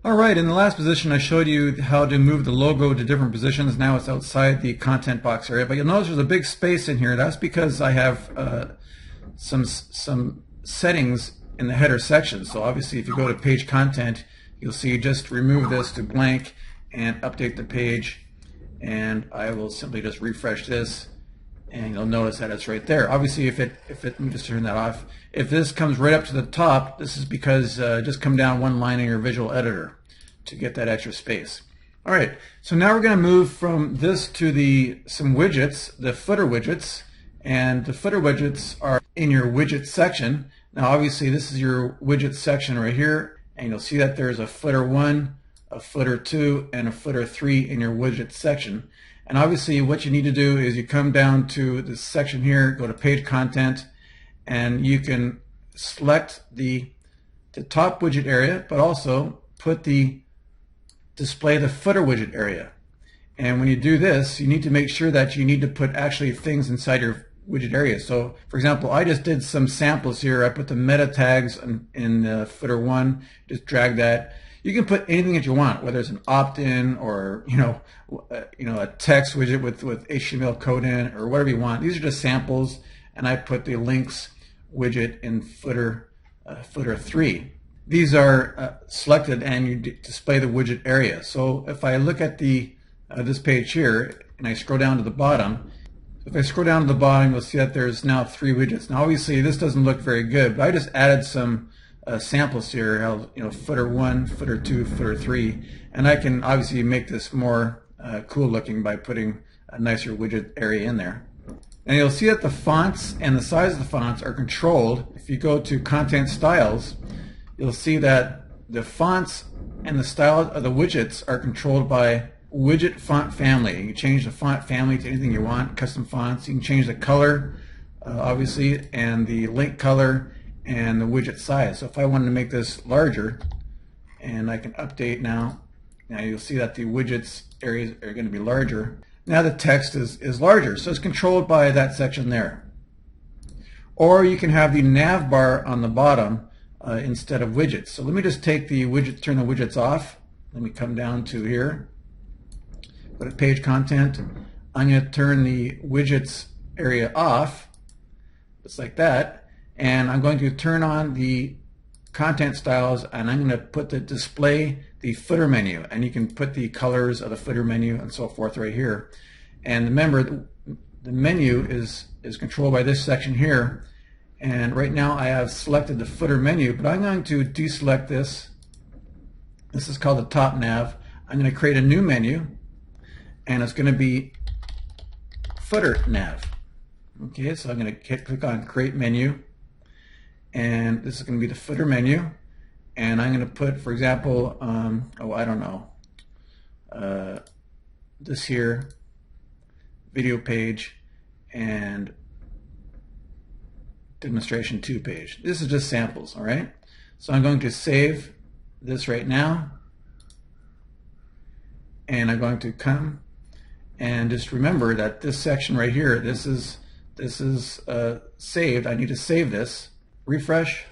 Alright, in the last position I showed you how to move the logo to different positions. Now it's outside the content box area, but you'll notice there's a big space in here. That's because I have some settings in the header section. So obviously if you go to page content, you'll see just remove this to blank and update the page, and I will simply just refresh this and you'll notice that it's right there. Obviously if it let me just turn that off. If this comes right up to the top, this is because just come down one line in your visual editor to get that extra space. Alright, so now we're going to move from this to some widgets, the footer widgets, and the footer widgets are in your widget section. Now obviously this is your widget section right here, and you'll see that there's a footer 1, a footer 2, and a footer 3 in your widget section. And obviously what you need to do is you come down to this section here, go to page content, and you can select the top widget area, but also put display the footer widget area. And when you do this, you need to make sure that you need to put actually things inside your widget area. So for example, I just did some samples here. I put the meta tags in footer 1, just drag that. You can put anything that you want, whether it's an opt-in or a text widget with HTML code in, or whatever you want. These are just samples, and I put the links widget in footer 3. These are selected, and you display the widget area. So if I look at this page here and I scroll down to the bottom, if I scroll down to the bottom, you'll see that there's now 3 widgets. Now obviously this doesn't look very good, but I just added some samples here, footer 1, footer 2, footer 3, and I can obviously make this more cool looking by putting a nicer widget area in there. And you'll see that the fonts and the size of the fonts are controlled. If you go to content styles, you'll see that the fonts and the style of the widgets are controlled by widget font family. You can change the font family to anything you want, custom fonts. You can change the color, obviously, and the link color, and the widget size. So if I wanted to make this larger, and I can update now you'll see that the widgets areas are going to be larger. Now the text is larger, so it's controlled by that section there. Or you can have the nav bar on the bottom instead of widgets. So let me just take the widget, turn the widgets off. Let me come down to here, go to page content. I'm going to turn the widgets area off, just like that. And I'm going to turn on the content styles, and I'm going to put display the footer menu, and you can put the colors of the footer menu and so forth right here. And remember, the menu is controlled by this section here, and right now I have selected the footer menu, but I'm going to deselect this. This is called the top nav. I'm going to create a new menu, and it's going to be footer nav. Okay, so I'm going to click on create menu, and this is going to be the footer menu, and I'm going to put, for example, I don't know, this here, video page, and demonstration 2 page. This is just samples, all right? So I'm going to save this right now, and I'm going to come and just remember that this section right here, this is saved. I need to save this. Refresh.